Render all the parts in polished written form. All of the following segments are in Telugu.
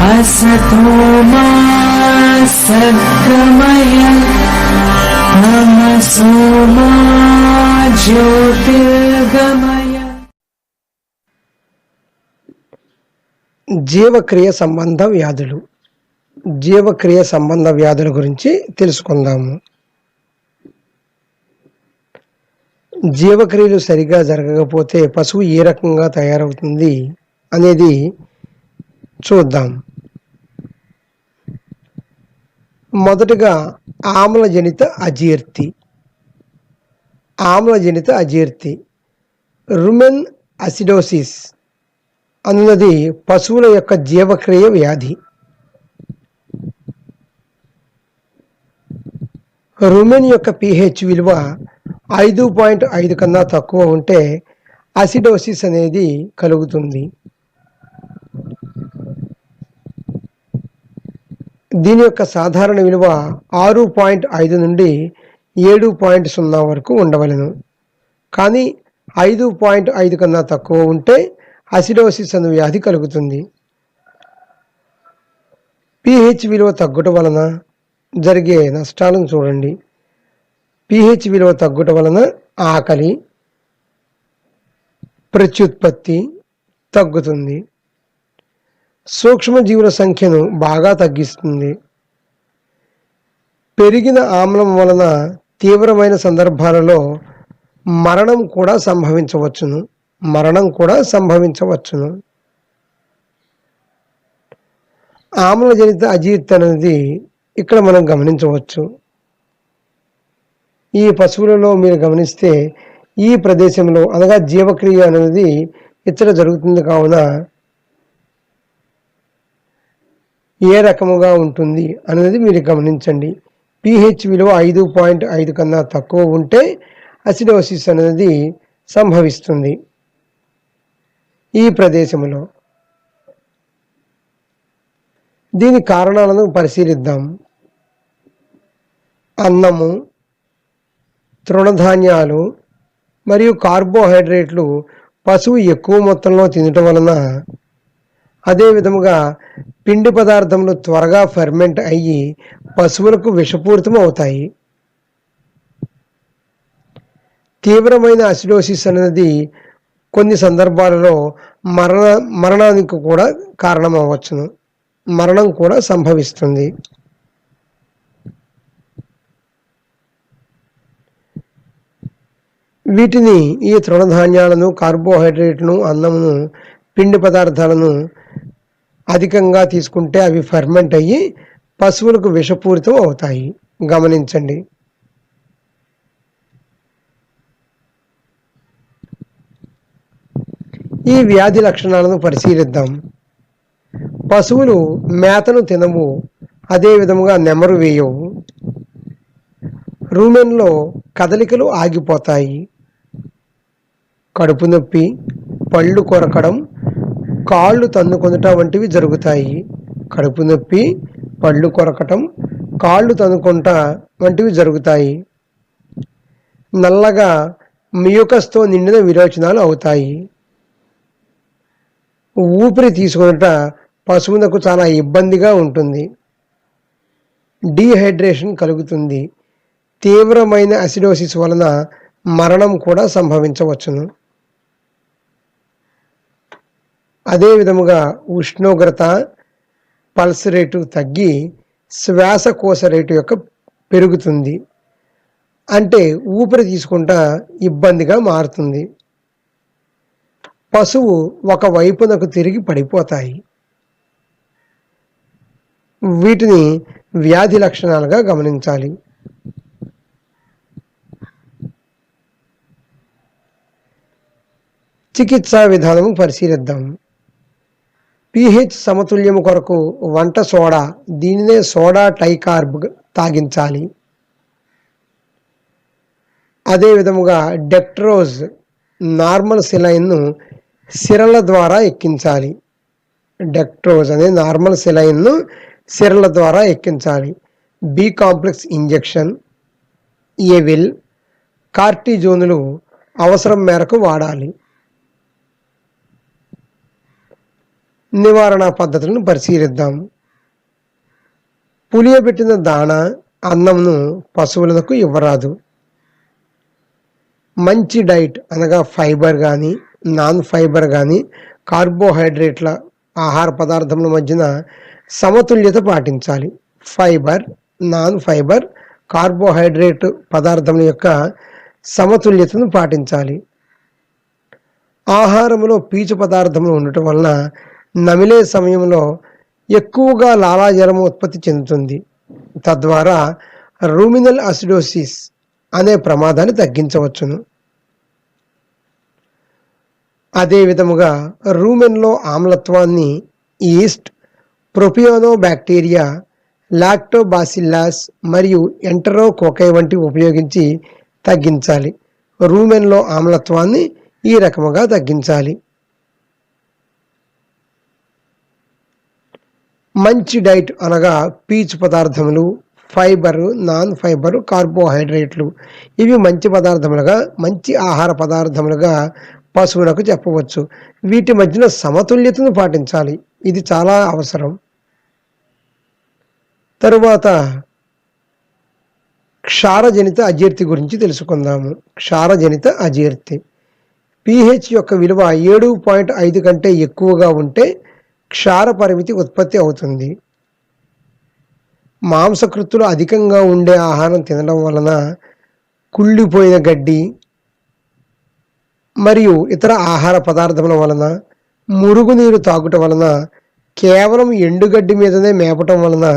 असतो मा सद्गमय तमसो मा ज्योतिर्गमय। జీవక్రియ సంబంధ వ్యాధులు. జీవక్రియ సంబంధ వ్యాధుల గురించి తెలుసుకుందాము. జీవక్రియలు సరిగా జరగకపోతే పశువు ఏ రకంగా తయారవుతుంది అనేది చూద్దాం. మొదటగా ఆమ్లజనిత అజీర్తి. ఆమ్లజనిత అజీర్తి రుమెన్ అసిడోసిస్ అన్నది పశువుల యొక్క జీవక్రియ వ్యాధి. రుమెన్ యొక్క pH విలువ 5.5 కన్నా తక్కువ ఉంటే అసిడోసిస్ అనేది కలుగుతుంది. దీని యొక్క సాధారణ విలువ 6.5 నుండి 7.0 వరకు ఉండవలెను. కానీ 5.5 కన్నా తక్కువ ఉంటే అసిడోసిస్ అనే వ్యాధి కలుగుతుంది. pH విలువ తగ్గుట వలన జరిగే నష్టాలను చూడండి. pH విలువ తగ్గుట వలన ఆకలి, ప్రత్యుత్పత్తి తగ్గుతుంది. సూక్ష్మజీవుల సంఖ్యను బాగా తగ్గిస్తుంది. పెరిగిన ఆమ్లం వలన తీవ్రమైన సందర్భాలలో మరణం కూడా సంభవించవచ్చును. ఆమ్లజనిత అజీర్తి అనేది ఇక్కడ మనం గమనించవచ్చు. ఈ పశువులలో మీరు గమనిస్తే ఈ ప్రదేశంలో అనగా జీవక్రియ అనేది ఇతర జరుగుతుంది. కావున ఏ రకముగా ఉంటుంది అనేది మీరు గమనించండి. pH విలువ 5.5 కన్నా తక్కువ ఉంటే అసిడోసిస్ అనేది సంభవిస్తుంది. ఈ ప్రదేశంలో దీని కారణాలను పరిశీలిద్దాం. అన్నము, తృణధాన్యాలు మరియు కార్బోహైడ్రేట్లు పశువు ఎక్కువ మొత్తంలో తినటం వలన, అదే విధముగా పిండి పదార్థములు త్వరగా ఫెర్మెంట్ అయ్యి పశువులకు విషపూరితం అవుతాయి. తీవ్రమైన అసిడోసిస్ అనేది కొన్ని సందర్భాలలో మరణానికి కూడా కారణమవ్వచ్చును. మరణం కూడా సంభవిస్తుంది. వీటిని ఈ తృణధాన్యాలను, కార్బోహైడ్రేట్ను, అన్నమును, పిండి పదార్థాలను అధికంగా తీసుకుంటే అవి ఫెర్మెంట్ అయ్యి పశువులకు విషపూరితం అవుతాయి. గమనించండి. ఈ వ్యాధి లక్షణాలను పరిశీలిద్దాం. పశువులు మేతను తినవు, అదే విధముగా నెమరు వేయవు. రూమెన్లో కదలికలు ఆగిపోతాయి. కడుపు నొప్పి, పళ్ళు కొరకడం, కాళ్ళు తన్నుకొనటం వంటివి జరుగుతాయి. కడుపు నొప్పి, పళ్ళు కొరకటం, కాళ్ళు తన్నుకొనట వంటివి జరుగుతాయి. నల్లగా మ్యూకస్తో నిండిన విరోచనాలు అవుతాయి. ఊపిరి తీసుకొనుట పశువులకు చాలా ఇబ్బందిగా ఉంటుంది. డీహైడ్రేషన్ కలుగుతుంది. తీవ్రమైన అసిడోసిస్ వలన మరణం కూడా సంభవించవచ్చును. అదే విధముగా ఉష్ణోగ్రత, పల్స్ రేటు తగ్గి శ్వాసకోశ రేటు యొక్క పెరుగుతుంది. అంటే ఊపిరి తీసుకుంటా ఇబ్బందిగా మారుతుంది. పశువు ఒక వైపునకు తిరిగి పడిపోతాయి. వీటిని వ్యాధి లక్షణాలుగా గమనించాలి. చికిత్సా విధానము పరిశీలిద్దాం. pH సమతుల్యము కొరకు వంట సోడా, దీనినే సోడా టైకార్బ్ తాగించాలి. అదే విధముగా డెక్ట్రోజ్ నార్మల్ సెలైన్ను సిరల ద్వారా ఎక్కించాలి. డెక్ట్రోజ్ అనే నార్మల్ సెలైన్ను సిరల ద్వారా ఎక్కించాలి. బి కాంప్లెక్స్ ఇంజెక్షన్, ఎవిల్, కార్టిజోనులు అవసరం మేరకు వాడాలి. నివారణ పద్ధతులను పరిశీలిద్దాం. పులియబెట్టిన దాణ, అన్నంను పశువులకు ఇవ్వరాదు. మంచి డైట్ అనగా ఫైబర్ కానీ, నాన్ ఫైబర్ కానీ, కార్బోహైడ్రేట్ల ఆహార పదార్థముల మధ్యన సమతుల్యత పాటించాలి. ఫైబర్, నాన్ ఫైబర్, కార్బోహైడ్రేట్ పదార్థముల యొక్క సమతుల్యతను పాటించాలి. ఆహారంలో పీచు పదార్థములు ఉండటం వలన నమిలే సమయంలో ఎక్కువగా లాలాజలం ఉత్పత్తి చెందుతుంది. తద్వారా రూమినల్ అసిడోసిస్ అనే ప్రమాదాన్ని తగ్గించవచ్చును. అదే విధముగా రూమెన్లో ఆమ్లత్వాన్ని ఈస్ట్, ప్రొపియోనో బ్యాక్టీరియా, లాక్టోబాసిల్లస్ మరియు ఎంటరోకోకై వంటి ఉపయోగించి తగ్గించాలి. రూమెన్లో ఆమ్లత్వాన్ని ఈ రకముగా తగ్గించాలి. మంచి డైట్ అనగా పీచు పదార్థములు, ఫైబర్, నాన్ ఫైబర్, కార్బోహైడ్రేట్లు ఇవి మంచి ఆహార పదార్థములుగా పశువులకు చెప్పవచ్చు. వీటి మధ్యన సమతుల్యతను పాటించాలి. ఇది చాలా అవసరం. తరువాత క్షారజనిత అజీర్తి గురించి తెలుసుకుందాము. క్షారజనిత అజీర్తి pH యొక్క విలువ 7.5 కంటే ఎక్కువగా ఉంటే క్షార పరిమితి ఉత్పత్తి అవుతుంది. మాంసకృత్తులు అధికంగా ఉండే ఆహారం తినడం వలన కుళ్ళిపోయిన గడ్డి మరియు ఇతర ఆహార పదార్థముల వలన, మురుగునీరు తాగుట వలన, కేవలం ఎండుగడ్డి మీదనే మేపటం వలన,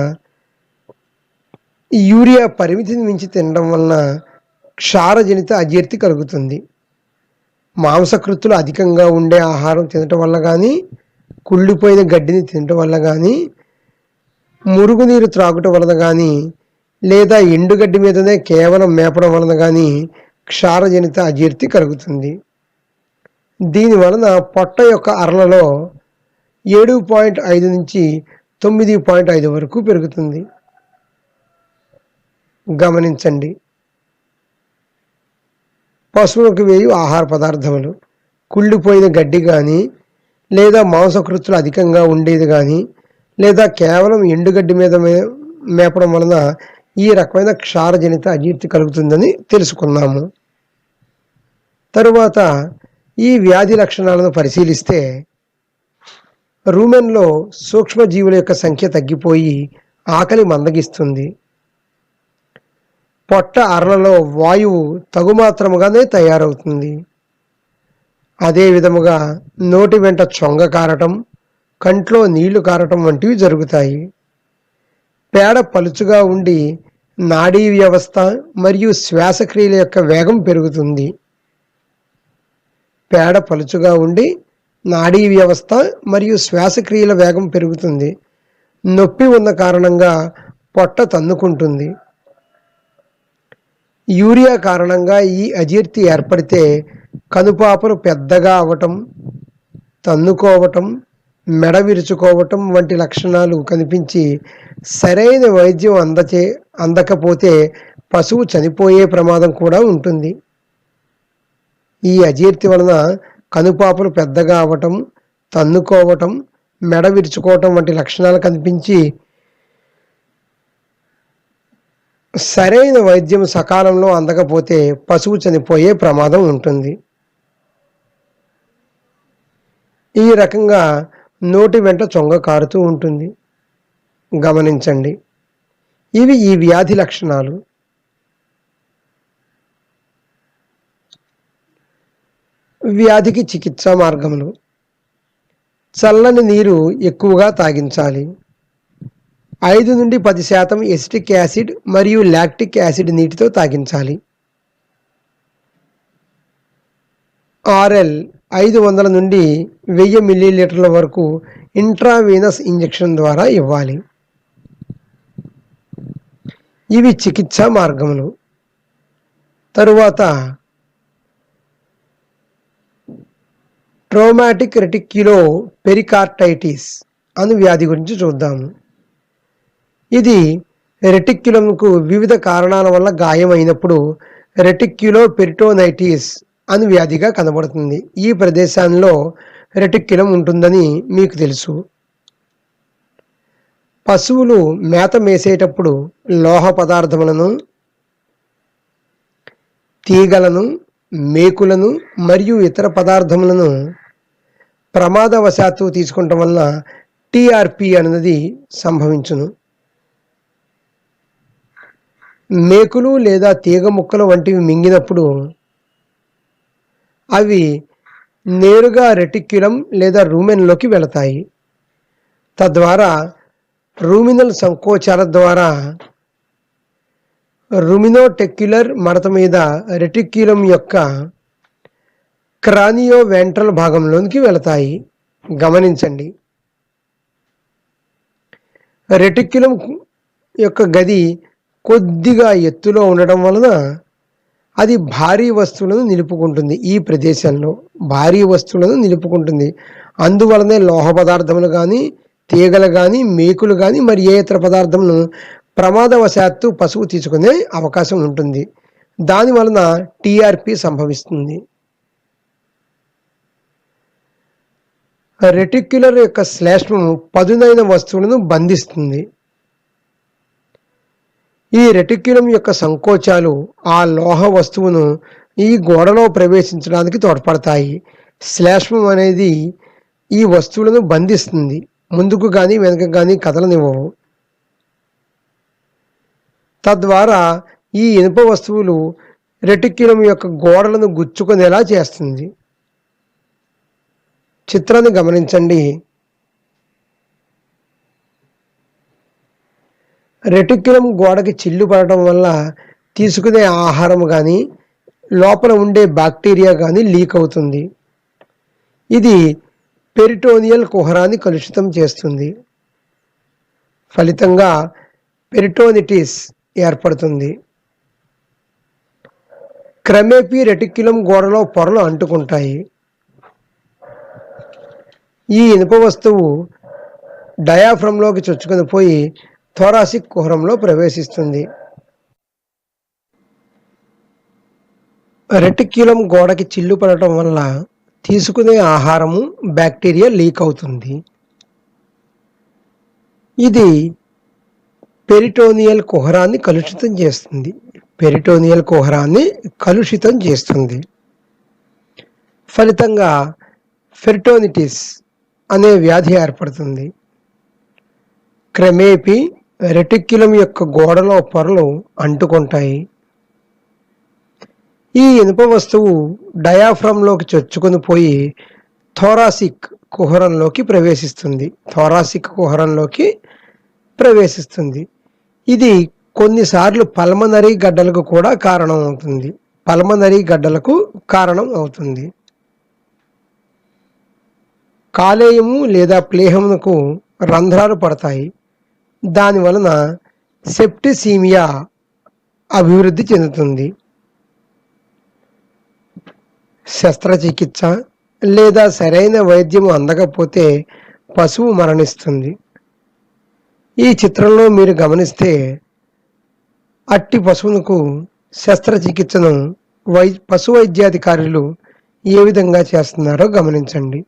యూరియా పరిమితిని మించి తినడం వలన క్షారజనిత అజీర్తి కలుగుతుంది. మాంసకృత్తులు అధికంగా ఉండే ఆహారం తినటం వల్ల కానీ, కుళ్ళిపోయిన గడ్డిని తినటం వల్ల కానీ, మురుగునీరు త్రాగుటం వలన కానీ, లేదా ఎండుగడ్డి మీదనే కేవలం మేపడం వలన కానీ క్షారజనిత అజీర్తి కలుగుతుంది. దీని వలన పొట్ట యొక్క అరలలో 7.5 నుంచి 9.5 వరకు పెరుగుతుంది. గమనించండి. పశువులకు వేయు ఆహార పదార్థములు కుళ్ళిపోయిన గడ్డి కానీ, లేదా మాంసకృత్తులు అధికంగా ఉండేది కానీ, లేదా కేవలం ఎండుగడ్డి మీద మేపడం వలన ఈ రకమైన క్షారజనిత అజీర్తి కలుగుతుందని తెలుసుకున్నాము. తరువాత ఈ వ్యాధి లక్షణాలను పరిశీలిస్తే రూమెన్లో సూక్ష్మజీవుల యొక్క సంఖ్య తగ్గిపోయి ఆకలి మందగిస్తుంది. పొట్ట అరలలో వాయువు తగుమాత్రముగానే తయారవుతుంది. అదే విధముగా నోటి వెంట చొంగ కారటం, కంట్లో నీళ్లు కారటం వంటివి జరుగుతాయి. పేడ పలుచుగా ఉండి నాడీ వ్యవస్థ మరియు శ్వాసక్రియల యొక్క వేగం పెరుగుతుంది. పేడ పలుచుగా ఉండి నాడీ వ్యవస్థ మరియు శ్వాసక్రియల వేగం పెరుగుతుంది. నొప్పి ఉన్న కారణంగా పొట్ట తన్నుకుంటుంది. యూరియా కారణంగా ఈ అజీర్తి ఏర్పడితే కనుపాపలు పెద్దగా అవటం, తన్నుకోవటం, మెడ విరుచుకోవటం వంటి లక్షణాలు కనిపించి సరైన వైద్యం అందకపోతే పశువు చనిపోయే ప్రమాదం కూడా ఉంటుంది. ఈ అజీర్తి వలన కనుపాపలు పెద్దగా అవటం, తన్నుకోవటం, మెడ విరుచుకోవటం వంటి లక్షణాలు కనిపించి సరైన వైద్యం సకాలంలో అందకపోతే పశువు చనిపోయే ప్రమాదం ఉంటుంది. ఈ రకంగా నోటి వెంట చొంగ కారుతూ ఉంటుంది. గమనించండి. ఇవి ఈ వ్యాధి లక్షణాలు. వ్యాధికి చికిత్సా మార్గములు. చల్లని నీరు ఎక్కువగా తాగించాలి. 5 నుండి 10% ఎసిటిక్ యాసిడ్ మరియు లాక్టిక్ యాసిడ్ నీటితో తాగించాలి. RL 500 నుండి 1000 మిల్లీలీటర్ల వరకు ఇంట్రావీనస్ ఇంజెక్షన్ ద్వారా ఇవ్వాలి. ఇవి చికిత్సా మార్గములు. తరువాత ట్రోమాటిక్ రెటిక్యులో పెరికార్టైటిస్ అను వ్యాధి గురించి చూద్దాము. ఇది రెటిక్యులంకు వివిధ కారణాల వల్ల గాయమైనప్పుడు రెటిక్యులో పెరిటోనైటిస్ అని వ్యాధిగా కనబడుతుంది. ఈ ప్రదేశంలో రెటిక్యులం ఉంటుందని మీకు తెలుసు. పశువులు మేత మేసేటప్పుడు లోహ పదార్థములను, తీగలను, మేకులను మరియు ఇతర పదార్థములను ప్రమాదవశాత్తు తీసుకుంటం వలన టీఆర్పి అనేది సంభవించును. మేకులు లేదా తీగ ముక్కలు వంటివి మింగినప్పుడు అవి నేరుగా రెటిక్యులం లేదా రూమెన్లోకి వెళతాయి. తద్వారా రూమినల్ సంకోచాల ద్వారా రుమినోటెక్యులర్ మడత మీద రెటిక్యులం యొక్క క్రానియో వెంట్రల్ భాగంలోనికి వెళతాయి. గమనించండి, రెటిక్యులం యొక్క గది కొద్దిగా ఎత్తులో ఉండడం వలన అది భారీ వస్తువులను నిలుపుకుంటుంది. ఈ ప్రదేశంలో భారీ వస్తువులను నిలుపుకుంటుంది. అందువలనే లోహ పదార్థములు కానీ, తీగలు కానీ, మేకులు కానీ మరి ఏ ఇతర పదార్థములను ప్రమాదవశాత్తు పశువు తీసుకునే అవకాశం ఉంటుంది. దానివలన టీఆర్పి సంభవిస్తుంది. రెటిక్యులర్ యొక్క శ్లేష్మము పదునైన వస్తువులను బంధిస్తుంది. ఈ రెటిక్యులం యొక్క సంకోచాలు ఆ లోహ వస్తువును ఈ గోడలో ప్రవేశించడానికి తోడ్పడతాయి. శ్లేష్మం అనేది ఈ వస్తువులను బంధిస్తుంది. ముందుకు కానీ వెనుక కానీ కదలనివ్వవు. తద్వారా ఈ ఇనుప వస్తువులు రెటిక్యులం యొక్క గోడలను గుచ్చుకునేలా చేస్తుంది. చిత్రాన్ని గమనించండి. రెటిక్యులం గోడకి చిల్లు పడటం వల్ల తీసుకునే ఆహారం కానీ, లోపల ఉండే బ్యాక్టీరియా కానీ లీక్ అవుతుంది. ఇది పెరిటోనియల్ కుహరాన్ని కలుషితం చేస్తుంది. ఫలితంగా పెరిటోనిటిస్ ఏర్పడుతుంది. క్రమేపీ రెటిక్యులం గోడలో పొరలు అంటుకుంటాయి. ఈ ఇనుప వస్తువు డయాఫ్రమ్లోకి చొచ్చుకొని పోయి థొరాసిక్ కుహరంలో ప్రవేశిస్తుంది. రెటిక్యులం గోడకి చిల్లు పడటం వల్ల తీసుకునే ఆహారము, బ్యాక్టీరియా లీక్ అవుతుంది. ఇది పెరిటోనియల్ కుహరాన్ని కలుషితం చేస్తుంది. పెరిటోనియల్ కుహరాన్ని కలుషితం చేస్తుంది. ఫలితంగా పెరిటోనిటిస్ అనే వ్యాధి ఏర్పడుతుంది. క్రమేపీ రెటిక్యులం యొక్క గోడలో పొరలు అంటుకుంటాయి. ఈ ఇనుప వస్తువు డయాఫ్రమ్లోకి చొచ్చుకొని పోయి థొరాసిక్ కుహరంలోకి ప్రవేశిస్తుంది. ఇది కొన్నిసార్లు పల్మనరీ గడ్డలకు కూడా కారణం అవుతుంది. కాలేయము లేదా ప్లేహమునకు రంధ్రాలు పడతాయి. దాని వలన సెప్టిసీమియా అభివృద్ధి చెందుతుంది. శస్త్రచికిత్స లేదా సరైన వైద్యము అందకపోతే పశువు మరణిస్తుంది. ఈ చిత్రంలో మీరు గమనిస్తే అట్టి పశువులకు శస్త్రచికిత్సను పశు వైద్యాధికారులు ఏ విధంగా చేస్తున్నారో గమనించండి.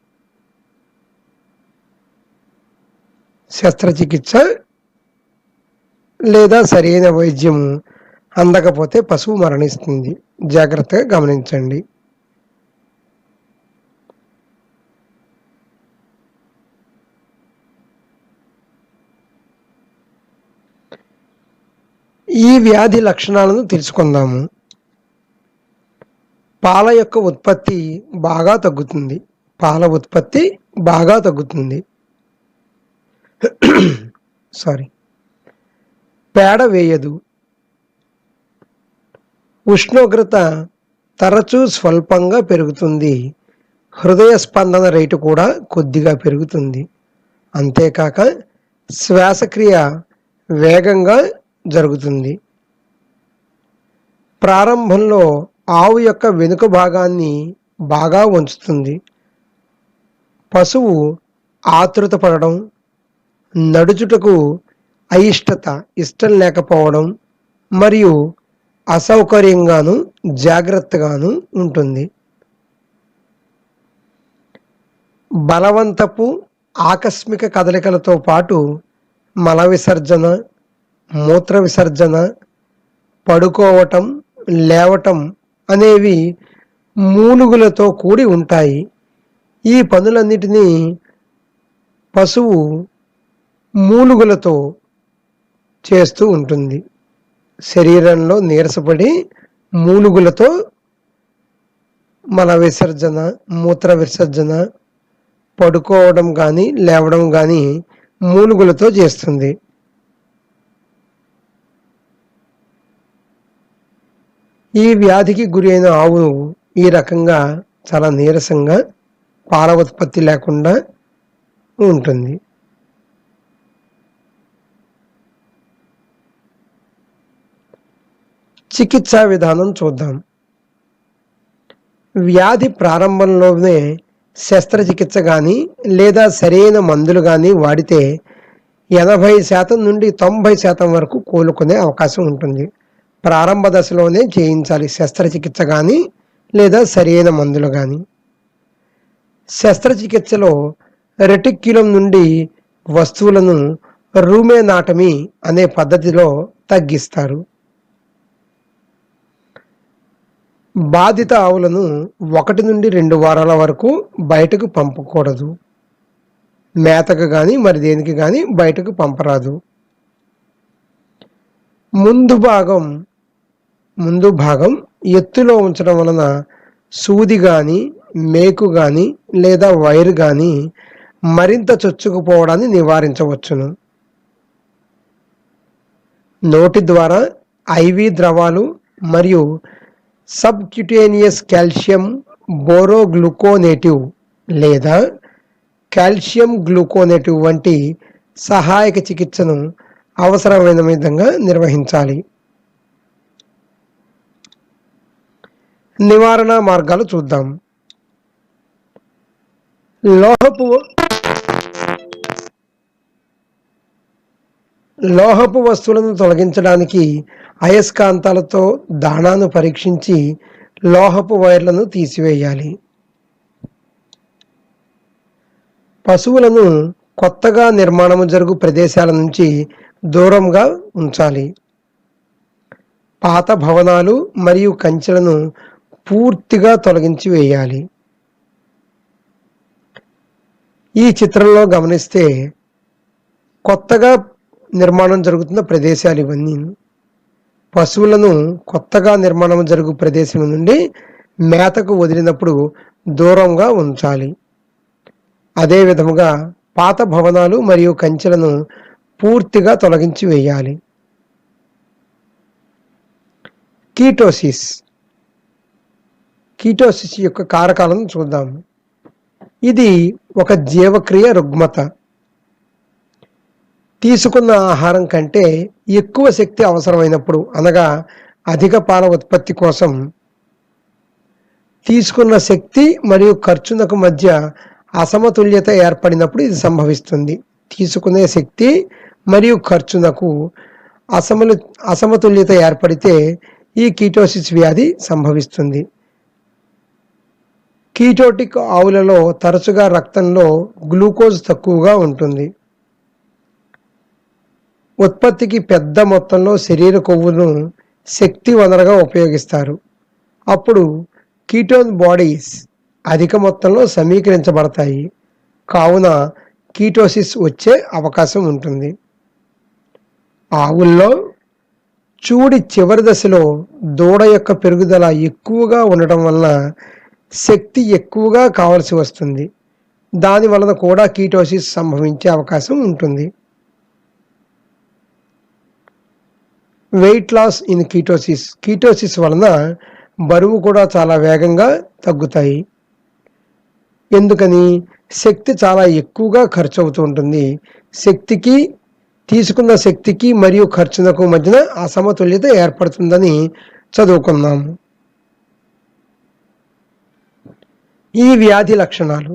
శస్త్రచికిత్స లేదా సరైన వైద్యం అందకపోతే పశువు మరణిస్తుంది. జాగ్రత్తగా గమనించండి. ఈ వ్యాధి లక్షణాలను తెలుసుకుందాము. పాల యొక్క ఉత్పత్తి బాగా తగ్గుతుంది. పేడ వేయదు. ఉష్ణోగ్రత తరచూ స్వల్పంగా పెరుగుతుంది. హృదయ స్పందన రేటు కూడా కొద్దిగా పెరుగుతుంది. అంతేకాక శ్వాసక్రియ వేగంగా జరుగుతుంది. ప్రారంభంలో ఆవు యొక్క వెనుక భాగాన్ని బాగా వంచుతుంది. పశువు ఆతృత పడడం, నడుచుటకు ఇష్టం లేకపోవడం మరియు అసౌకర్యంగాను జాగ్రత్తగాను ఉంటుంది. బలవంతపు ఆకస్మిక కదలికలతో పాటు మల విసర్జన, మూత్ర విసర్జన, పడుకోవటం, లేవటం అనేవి మూలుగులతో కూడి ఉంటాయి. ఈ పనులన్నిటినీ పశువు మూలుగులతో చేస్తూ ఉంటుంది. శరీరంలో నీరసపడి మూలుగులతో మల విసర్జన, మూత్ర విసర్జన, పడుకోవడం కానీ లేవడం కానీ మూలుగులతో చేస్తుంది. ఈ వ్యాధికి గురి అయిన ఆవు ఈ రకంగా చాలా నీరసంగా పాల ఉత్పత్తి లేకుండా ఉంటుంది. చికిత్సా విధానం చూద్దాం. వ్యాధి ప్రారంభంలోనే శస్త్రచికిత్స కానీ లేదా సరైన మందులు కానీ వాడితే 80% నుండి 90% వరకు కోలుకునే అవకాశం ఉంటుంది. ప్రారంభ దశలోనే చేయించాలి శస్త్రచికిత్స కానీ లేదా సరైన మందులు కానీ. శస్త్రచికిత్సలో రెటిక్యులం నుండి వస్తువులను రూమెనాటమీ అనే పద్ధతిలో తగ్గిస్తారు. బాధిత ఆవులను 1 నుండి 2 వారాల వరకు బయటకు పంపకూడదు. మేతకు కానీ మరి దేనికి కానీ బయటకు పంపరాదు. ముందు భాగం ఎత్తులో ఉంచడం వలన సూది కానీ మేకు కానీ లేదా వైర్ కానీ మరింత చొచ్చుకుపోవడాన్ని నివారించవచ్చును. నోటి ద్వారా ఐవి ద్రవాలు మరియు సబ్క్యూటేనియస్ కాల్షియం బోరోగ్లూకోనేటివ్ లేదా కాల్షియం గ్లూకోనేటివ్ వంటి సహాయక చికిత్సను అవసరమైన విధంగా నిర్వహించాలి. నివారణ మార్గాలు చూద్దాం. లోహపు వస్తువులను తొలగించడానికి అయస్కాంతాలతో దాణాను పరీక్షించి లోహపు వైర్లను తీసివేయాలి. పశువులను కొత్తగా నిర్మాణము జరుగు ప్రదేశాల నుంచి దూరంగా ఉంచాలి. పాత భవనాలు మరియు కంచెలను పూర్తిగా తొలగించి వేయాలి. ఈ చిత్రంలో గమనిస్తే కొత్తగా నిర్మాణం జరుగుతున్న ప్రదేశాలు ఇవన్నీ. పశువులను కొత్తగా నిర్మాణం జరుగు ప్రదేశం నుండి మేతకు వదిలినప్పుడు దూరంగా ఉంచాలి. అదే విధముగా పాత భవనాలు మరియు కంచెలను పూర్తిగా తొలగించి వేయాలి. కీటోసిస్ యొక్క కారకాలను చూద్దాం. ఇది ఒక జీవక్రియ రుగ్మత. తీసుకున్న ఆహారం కంటే ఎక్కువ శక్తి అవసరమైనప్పుడు, అనగా అధిక పాల ఉత్పత్తి కోసం తీసుకున్న శక్తి మరియు ఖర్చునకు మధ్య అసమతుల్యత ఏర్పడినప్పుడు ఇది సంభవిస్తుంది. తీసుకునే శక్తి మరియు ఖర్చునకు అసమతుల్యత ఏర్పడితే ఈ కీటోసిస్ వ్యాధి సంభవిస్తుంది. కీటోటిక్ ఆవులలో తరచుగా రక్తంలో గ్లూకోజ్ తక్కువగా ఉంటుంది. ఉత్పత్తికి పెద్ద మొత్తంలో శరీర కొవ్వును శక్తి వనరుగా ఉపయోగిస్తారు. అప్పుడు కీటోన్ బాడీస్ అధిక మొత్తంలో సమీకరించబడతాయి. కావున కీటోసిస్ వచ్చే అవకాశం ఉంటుంది. ఆవుల్లో చూడి చివరి దశలో దూడ యొక్క పెరుగుదల ఎక్కువగా ఉండటం వలన శక్తి ఎక్కువగా కావలసి వస్తుంది. దాని వలన కూడా కీటోసిస్ సంభవించే అవకాశం ఉంటుంది. వెయిట్ లాస్ ఇన్ కీటోసిస్ వలన బరువు కూడా చాలా వేగంగా తగ్గుతాయి. ఎందుకని? శక్తి చాలా ఎక్కువగా ఖర్చు అవుతూ ఉంటుంది. తీసుకున్న శక్తికి మరియు ఖర్చునకు మధ్యన అసమతుల్యత ఏర్పడుతుందని చదువుకున్నాము. ఈ వ్యాధి లక్షణాలు: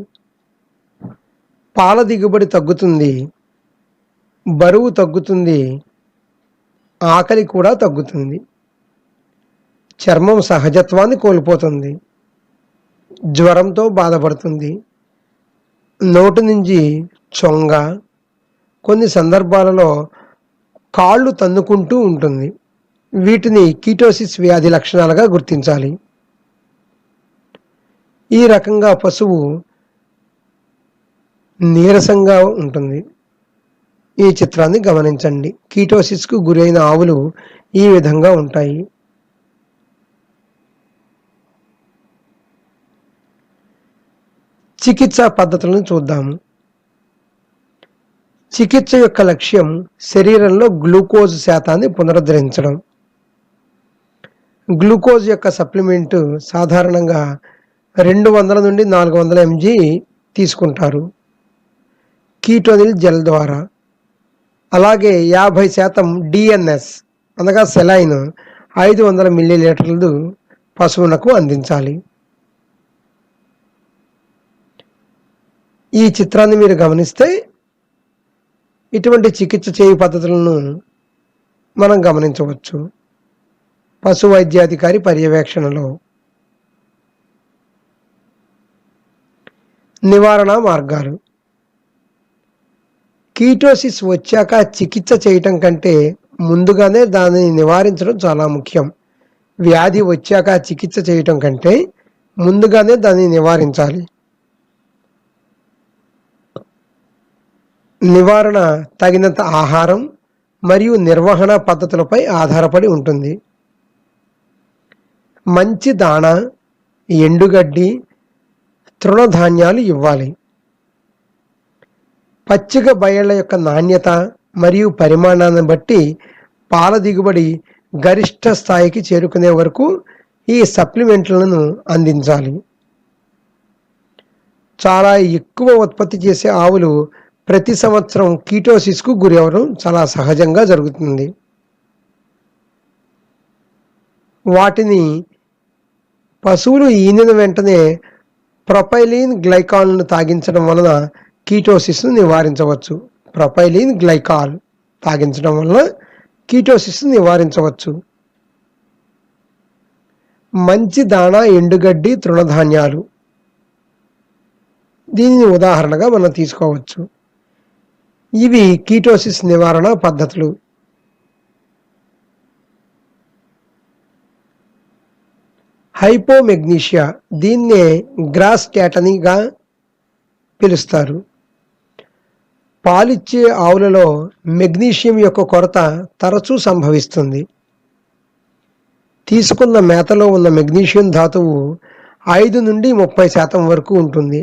పాల దిగుబడి తగ్గుతుంది, బరువు తగ్గుతుంది, ఆకలి కూడా తగ్గుతుంది. చర్మం సహజత్వాన్ని కోల్పోతుంది, జ్వరంతో బాధపడుతుంది, నోటి నుంచి చొంగ, కొన్ని సందర్భాలలో కాళ్ళు తన్నుకుంటూ ఉంటుంది. వీటిని కీటోసిస్ వ్యాధి లక్షణాలుగా గుర్తించాలి. ఈ రకంగా పశువు నీరసంగా ఉంటుంది. ఈ చిత్రాన్ని గమనించండి. కీటోసిస్కు గురైన ఆవులు ఈ విధంగా ఉంటాయి. చికిత్సా పద్ధతులను చూద్దాము. చికిత్స యొక్క లక్ష్యం శరీరంలో గ్లూకోజ్ శాతాన్ని పునరుద్ధరించడం. గ్లూకోజ్ యొక్క సప్లిమెంట్ సాధారణంగా 200 నుండి 400 mg తీసుకుంటారు కీటోనిల్ జెల్ ద్వారా. అలాగే 50% డిఎన్ఎస్ అనగా సెలైన్ 500 ml పశువునకు అందించాలి. ఈ చిత్రాన్ని మీరు గమనిస్తే ఇటువంటి చికిత్స చేయు పద్ధతులను మనం గమనించవచ్చు పశు వైద్యాధికారి పర్యవేక్షణలో. నివారణ మార్గాలు. కీటోసిస్ వచ్చాక చికిత్స చేయటం కంటే ముందుగానే దానిని నివారించడం చాలా ముఖ్యం. వ్యాధి వచ్చాక చికిత్స చేయటం కంటే ముందుగానే దాన్ని నివారించాలి. నివారణ తగినంత ఆహారం మరియు నిర్వహణ పద్ధతులపై ఆధారపడి ఉంటుంది. మంచి దాణా, ఎండుగడ్డి, తృణధాన్యాలు ఇవ్వాలి. పచ్చిక బయళ్ళ యొక్క నాణ్యత మరియు పరిమాణాన్ని బట్టి పాల దిగుబడి గరిష్ట స్థాయికి చేరుకునే వరకు ఈ సప్లిమెంట్లను అందించాలి. చాలా ఎక్కువ ఉత్పత్తి చేసే ఆవులు ప్రతి సంవత్సరం కీటోసిస్కు గురి అవ్వడం చాలా సహజంగా జరుగుతుంది. వాటిని పశువులు ఈనిన వెంటనే ప్రొపైలిన్ గ్లైకాల్ను తాగించడం వలన కీటోసిస్ను నివారించవచ్చు. ప్రొపైలిన్ గ్లైకాల్ తాగించడం వలన కీటోసిస్ను నివారించవచ్చు. మంచి దాణా, ఎండుగడ్డి, తృణధాన్యాలు దీనిని ఉదాహరణగా మనం తీసుకోవచ్చు. ఇవి కీటోసిస్ నివారణ పద్ధతులు. హైపోమెగ్నీషియా, దీన్నే గ్రాస్ క్యాటనీగా పిలుస్తారు. పాలిచ్చే ఆవులలో మెగ్నీషియం యొక్క కొరత తరచూ సంభవిస్తుంది. తీసుకున్న మేతలో ఉన్న మెగ్నీషియం ధాతువు 5 నుండి 30% వరకు ఉంటుంది.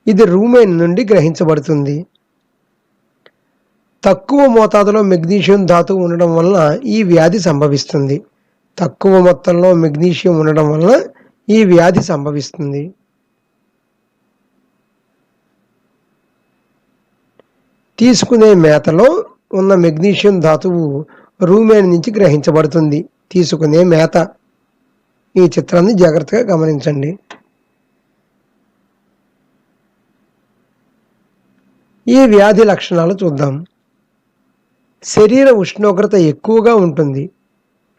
ఇది రూమెన్ నుండి గ్రహించబడుతుంది. తక్కువ మోతాదులో మెగ్నీషియం ధాతువు ఉండడం వలన ఈ వ్యాధి సంభవిస్తుంది. తక్కువ మొత్తంలో మెగ్నీషియం ఉండడం వలన ఈ వ్యాధి సంభవిస్తుంది. తీసుకునే మేతలో ఉన్న మెగ్నీషియం ధాతువు రూమెన్ నుంచి గ్రహించబడుతుంది. తీసుకునే మేత. ఈ చిత్రాన్ని జాగ్రత్తగా గమనించండి. ఈ వ్యాధి లక్షణాలు చూద్దాం. శరీర ఉష్ణోగ్రత ఎక్కువగా ఉంటుంది.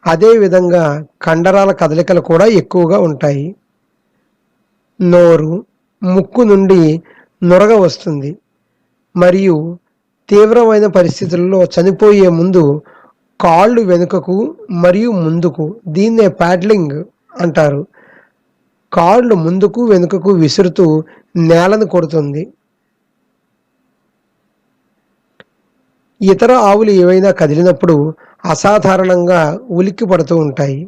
అదేవిధంగా కండరాల కదలికలు కూడా ఎక్కువగా ఉంటాయి. నోరు, ముక్కు నుండి నురగ వస్తుంది మరియు తీవ్రమైన పరిస్థితుల్లో చనిపోయే ముందు కాళ్ళు వెనుకకు మరియు ముందుకు, దీన్నే ప్యాడ్లింగ్ అంటారు, కాళ్ళు ముందుకు వెనుకకు విసురుతూ నేలను కొడుతుంది. ఇతర ఆవులు ఏవైనా కదిలినప్పుడు అసాధారణంగా ఉలిక్కి పడుతూ ఉంటాయి.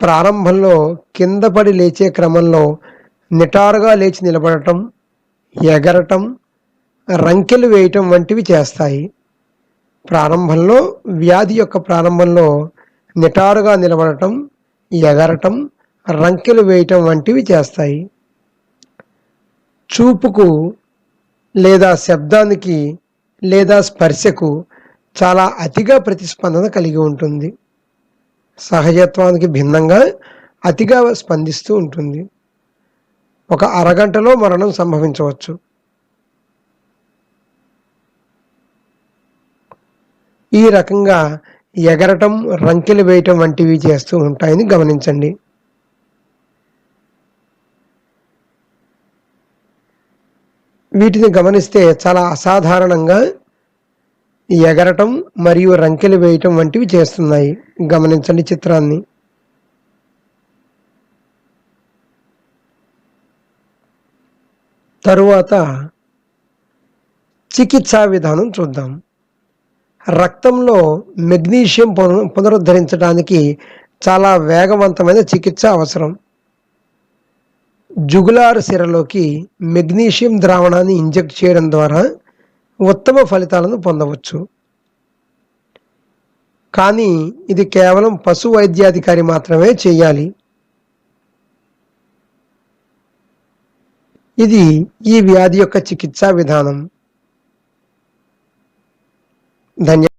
ప్రారంభంలో కింద పడి లేచే క్రమంలో నిటారుగా లేచి నిలబడటం, ఎగరటం, రంకెలు వేయటం వంటివి చేస్తాయి. ప్రారంభంలో వ్యాధి యొక్క ప్రారంభంలో నిటారుగా నిలబడటం, ఎగరటం, రంకెలు వేయటం వంటివి చేస్తాయి. చూపుకు లేదా శబ్దానికి లేదా స్పర్శకు చాలా అతిగా ప్రతిస్పందన కలిగి ఉంటుంది. సహజత్వానికి భిన్నంగా అతిగా స్పందిస్తూ ఉంటుంది. ఒక అరగంటలో మరణం సంభవించవచ్చు. ఈ రకంగా ఎగరటం, రంకెలు వేయటం వంటివి చేస్తూ ఉంటాయని గమనించండి. వీటిని గమనిస్తే చాలా అసాధారణంగా ఎగరటం మరియు రంకెలు వేయటం వంటివి చేస్తున్నాయి. గమనించండి చిత్రాన్ని. తరువాత చికిత్సా విధానం చూద్దాం. రక్తంలో మెగ్నీషియం పునరుద్ధరించడానికి చాలా వేగవంతమైన చికిత్స అవసరం. జుగులార్ సిరలోకి మెగ్నీషియం ద్రావణాన్ని ఇంజెక్ట్ చేయడం ద్వారా ఉత్తమ ఫలితాలను పొందవచ్చు. కానీ ఇది కేవలం పశు వైద్యాధికారి మాత్రమే చేయాలి. ఇది ఈ వ్యాధి యొక్క చికిత్సా విధానం. ధన్యవాదాలు.